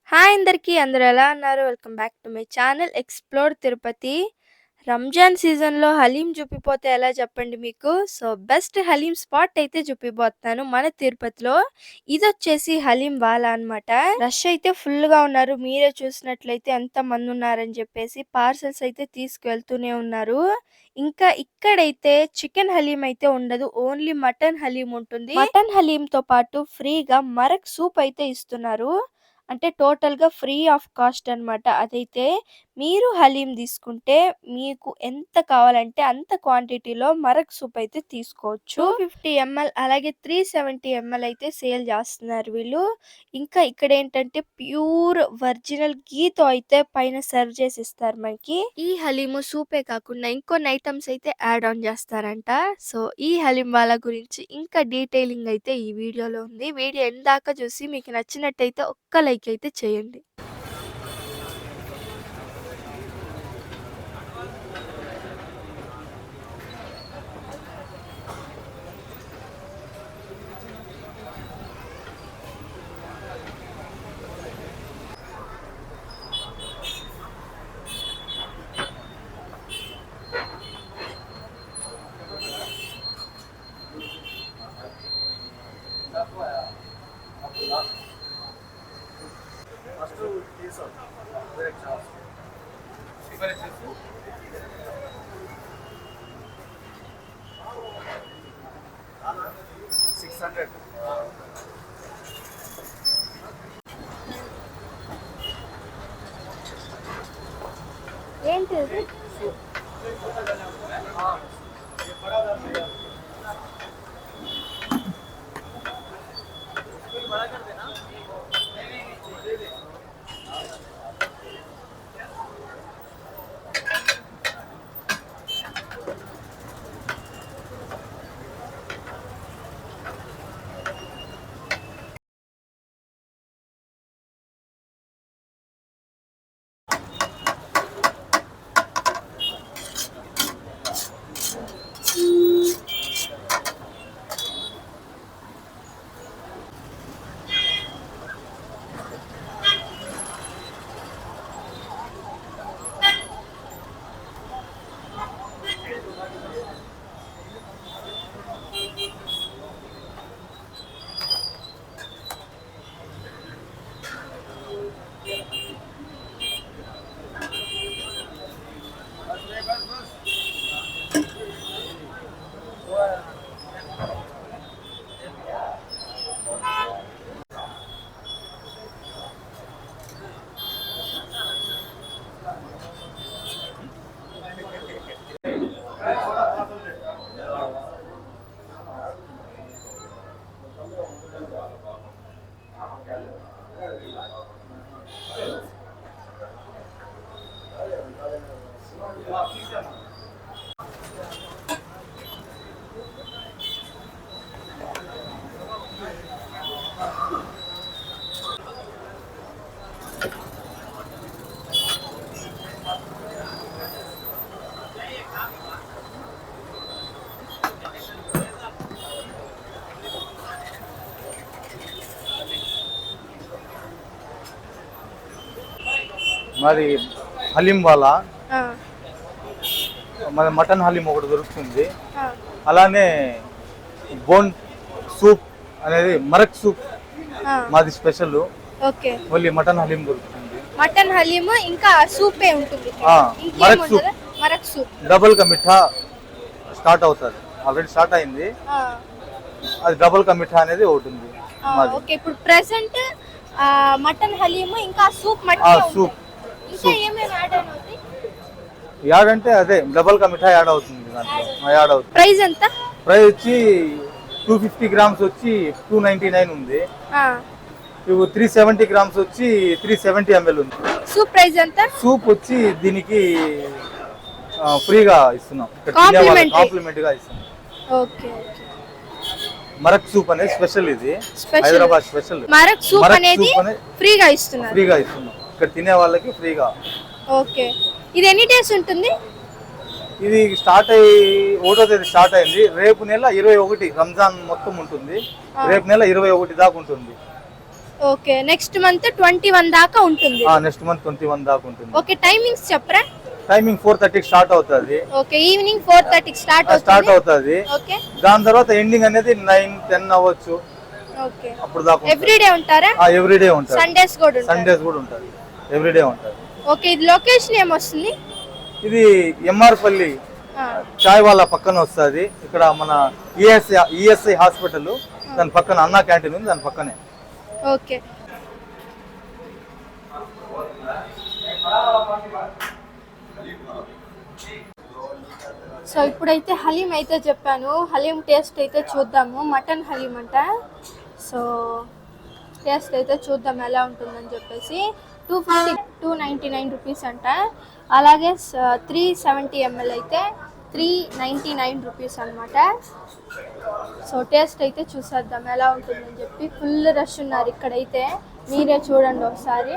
Hi అందరికీ అందరూ ఎలా ఉన్నారు? Welcome back to my channel explore Tirupati. Ramzan సీజన్‌లో హలీం జూపిపోతే ఎలా చెప్పండి మీకు? సో, బెస్ట్ హలీం స్పాట్ అయితే జూపిబోతున్నాను మన తిరుపతిలో. ఇదొచ్చేసి హలీం వాలా అనమాట. రష్ అయితే ఫుల్‌గా ఉన్నారు. మీరే చూసినట్లయితే ఎంతమందున్నారని జెప్పేసి పార్సెల్స్ అయితే తీసుకువెళ్తూనే ఉన్నారు. ఇంకా ఇక్కడైతే చికెన్ హలీం అయితే ఉండదు. ఓన్లీ మటన్ హలీం ఉంటుంది. మటన్ హలీంతో పాటు ఫ్రీగా మరక్ సూప్ అయితే ఇస్తున్నారు. అంటే టోటల్‌గా ఫ్రీ ఆఫ్ కాస్ట్ అనమాట. అదైతే మీరు హలీం తీసుకుంటే మీకు ఎంత కావాలంటే అంత క్వాంటిటీలో మరక్ సూప్ అయితే తీసుకోవచ్చు. 250 ఎంఎల్ అలాగే 370 ఎంఎల్ అయితే సేల్ చేస్తున్నారు వీళ్ళు. ఇంకా ఇక్కడేంటంటే ప్యూర్ ఒరిజినల్ ఘీతో అయితే పైన సర్వ్ చేసి ఇస్తారు మనకి. ఈ హలీము సూపే కాకుండా ఇంకొన్ని ఐటమ్స్ అయితే యాడ్ ఆన్ చేస్తారంట. సో, ఈ హలీం వాలా గురించి ఇంకా డీటెయిలింగ్ అయితే ఈ వీడియోలో ఉంది. వీడియో ఎండ్ దాకా చూసి మీకు నచ్చినట్టయితే ఒక్క లైక్ అయితే చేయండి. ఏంటిది? మాది హలీం వాలా, ఆ, మాది మటన్ హలీం ఒకటి దొరుకుతుంది. ఆ, అలానే బోన్ సూప్ అనేది మరక్ సూప్ ఆ. మాది స్పెషల్. ఓకే. మళ్ళీ మటన్ హలీం దొరుకుతుంది. మటన్ హలీము ఇంకా సూపే ఉంటుంది. మరక్ సూప్, ఇంకేముండదా? మరక్ సూప్. డబుల్ కా మిఠా స్టార్ట్ అవుతుంది. ఆల్రెడీ స్టార్ట్ అయింది. ఆ, అది డబుల్ కా మిఠా అనేది ఒకటి ఉంది ఆ, మాది. ఓకే. ఇప్పుడు ప్రెసెంట్ మటన్ హలీము ఇంకా సూప్ ఆ మటన్ సూప్ ఇంకా ఏమేమి యాడ్ ఆన్ అవుతాయి? యాడ్ అంటే అదే డబుల్ కా మిఠా యాడ్ అవుతుంది. దాంట్లో యాడ్ అవుతుంది. ప్రైస్ ఎంత? ప్రైస్ వచ్చి 250 గ్రామ్స్ వచ్చి 299 ఉంది. ఆ, ఇవి 370 గ్రామ్స్ వచ్చి 370 ఎంఎల్ ఉంది. సూప్ ప్రైస్ ఎంత? సూప్ వచ్చి దీనికి ఫ్రీగా ఇస్తున్నాం. కాంప్లిమెంట్ గా ఇస్తున్నాం. ఓకే. మరక్ సూప్ అనేది స్పెషల్. ఇది స్పెషల్ హైదరాబాద్ స్పెషల్. మరక్ సూప్ అనేది ఫ్రీగా ఇస్తున్నారు. ఫ్రీగా ఇస్తున్నాం ఇక్కడ తినే వాళ్ళకి ఫ్రీగా. ఓకే. ఇది ఎన్ని డేస్ ఉంటుంది? ఇది స్టార్ట్ అయ్యి 1వ తేదీ స్టార్ట్ అయింది. రేపు నెల 21 రంజాన్ మొత్తం ఉంటుంది. రేపు నెల 21 దాకా ఉంటుంది. ఓకే. నెక్స్ట్ మంత్ 21 దాకా ఉంటుంది. నెక్స్ట్ మంత్ 21 దాకా ఉంటుంది. ఓకే. టైమింగ్స్ చెప్పరా? టైమింగ్ 4:30కి స్టార్ట్ అవుతుంది. ఓకే. ఈవినింగ్ 4:30కి స్టార్ట్ అవుతుంది. ఓకే. దాని తర్వాత ఎండింగ్ అనేది 9-10 అవ్వచ్చు. ఓకే. అప్పుడు దాకా ఎవ్రీడే ఉంటారా? ఎవ్రీడే ఉంటుంది. సండేస్ కూడా ఉంటుంది. ఎవ్రీడే ఉంటుంది. ఓకే. ఇది లొకేషన్ ఏమొస్తుంది? ఇది ఎంఆర్పల్లి చాయ్ వాళ్ళ పక్కన వస్తుంది. ఇక్కడ మన ఈఎస్ఐ హాస్పిటల్ దాని పక్కన అన్నా క్యాంటీన్ ఉంది, దాని పక్కనే. ఓకే. సో ఇప్పుడైతే హలీం అయితే చెప్పాను. హలీం టేస్ట్ అయితే చూద్దాము. మటన్ హలీం అంట. సో టేస్ట్ అయితే చూద్దాం ఎలా ఉంటుందని చెప్పేసి. 299 రూపీస్ అంట. అలాగే 370 ml అయితే 399 రూపీస్ అనమాట. సో టేస్ట్ అయితే చూసేద్దాం ఎలా ఉంటుందని చెప్పి. ఫుల్ రష్ ఉన్నారు ఇక్కడైతే, మీరే చూడండి ఒకసారి.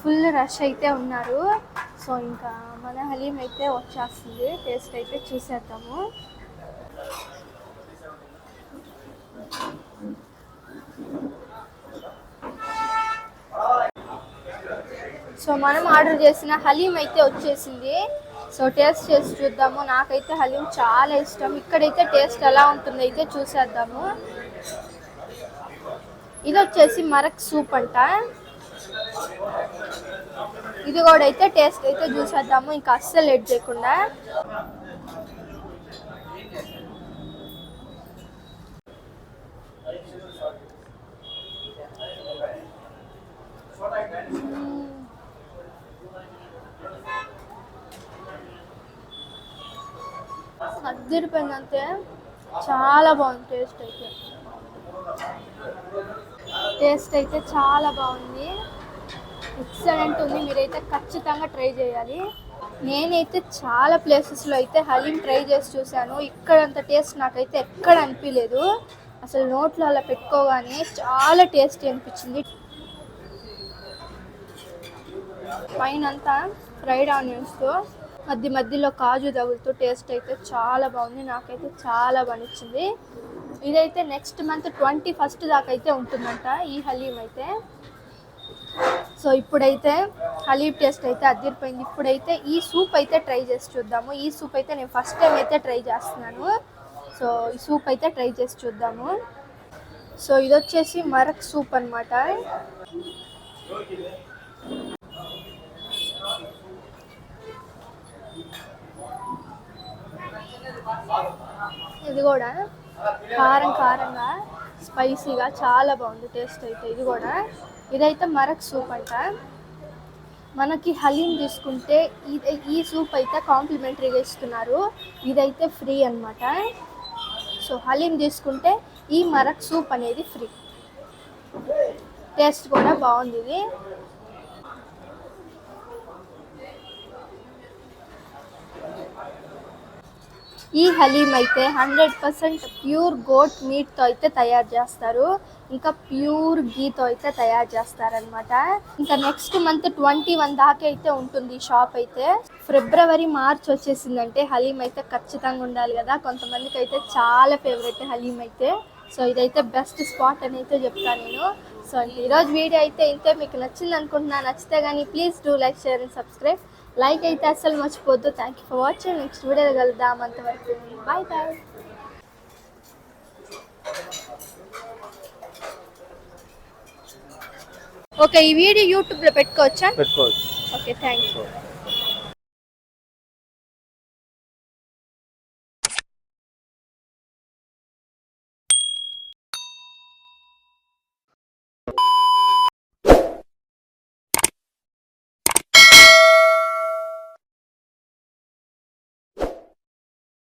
ఫుల్ రష్ అయితే ఉన్నారు. సో ఇంకా మన హలీం అయితే వచ్చేస్తుంది. టేస్ట్ అయితే చూసేద్దాము. సో మనం ఆర్డర్ చేసిన హలీం అయితే వచ్చేసింది. సో టేస్ట్ చేసి చూద్దాము. నాకైతే హలీం చాలా ఇష్టం. ఇక్కడైతే టేస్ట్ ఎలా ఉంటుందో అయితే చూసేద్దాము. ఇది వచ్చేసి మరక్ సూప్ అంట. ఇది కూడా అయితే టేస్ట్ అయితే చూసేద్దాము, ఇంకా అస్సలు లేట్ చేయకుండా. అద్దరిపోయిందంతే, చాలా బాగుంది. టేస్ట్ అయితే చాలా బాగుంది. ఎక్సలెంట్ ఉంది. మీరైతే ఖచ్చితంగా ట్రై చేయాలి. నేనైతే చాలా ప్లేసెస్లో అయితే హలీం ట్రై చేసి చూశాను. ఇక్కడంత టేస్ట్ నాకైతే ఎక్కడ అనిపించలేదు. అసలు నోట్లో అలా పెట్టుకోగానే చాలా టేస్టీ అనిపించింది. పైన అంతా ఫ్రైడ్ ఆనియన్స్తో మధ్యలో కాజు తగులుతూ టేస్ట్ అయితే చాలా బాగుంది. నాకైతే చాలా బాగా నచ్చింది. ఇదైతే నెక్స్ట్ మంత్ 21 దాకా అయితే ఉంటుందంట ఈ హలీం అయితే. సో ఇప్పుడైతే హలీం టేస్ట్ అయితే అదిరిపోయింది. ఇప్పుడైతే ఈ సూప్ అయితే ట్రై చేసి చూద్దాము. ఈ సూప్ అయితే నేను ఫస్ట్ టైం అయితే ట్రై చేస్తున్నాను. సో ఈ సూప్ అయితే ట్రై చేసి చూద్దాము. సో ఇది వచ్చేసి మరక్ సూప్ అన్నమాట. ఇది కూడా కారంగా స్పైసీగా చాలా బాగుంది టేస్ట్ అయితే. ఇది కూడా ఇదైతే మరక్ సూప్ అంట. మనకి హలీం తీసుకుంటే ఈ సూప్ అయితే కాంప్లిమెంటరీగా ఇస్తున్నారు. ఇదైతే ఫ్రీ అన్నమాట. సో హలీం తీసుకుంటే ఈ మరక్ సూప్ అనేది ఫ్రీ. టేస్ట్ కూడా బాగుంది ఇది. ఈ హలీం అయితే 100% ప్యూర్ గోట్ మీట్తో అయితే తయారు చేస్తారు. ఇంకా ప్యూర్ గీతో అయితే తయారు చేస్తారనమాట. ఇంకా నెక్స్ట్ మంత్ 21 దాకా అయితే ఉంటుంది ఈ షాప్ అయితే. ఫిబ్రవరి మార్చ్ వచ్చేసిందంటే హలీం అయితే ఖచ్చితంగా ఉండాలి కదా. కొంతమందికి అయితే చాలా ఫేవరెట్ హలీం అయితే. సో ఇదైతే బెస్ట్ స్పాట్ అని అయితే చెప్తాను నేను. సో ఈరోజు వీడియో అయితే ఇంతే. మీకు నచ్చింది అనుకుంటున్నాను. నచ్చితే కానీ please do like, share and subscribe. Like అయితే అస్సలు మర్చిపోద్దు. Thank you for watching. Next వీడియోలో కలుద్దాం. అంతవరకు బాయ్ బాయ్. ఓకే, ఈ వీడియో యూట్యూబ్లో పెట్టుకోవచ్చా? పెట్టుకోవచ్చు. Okay, thank you.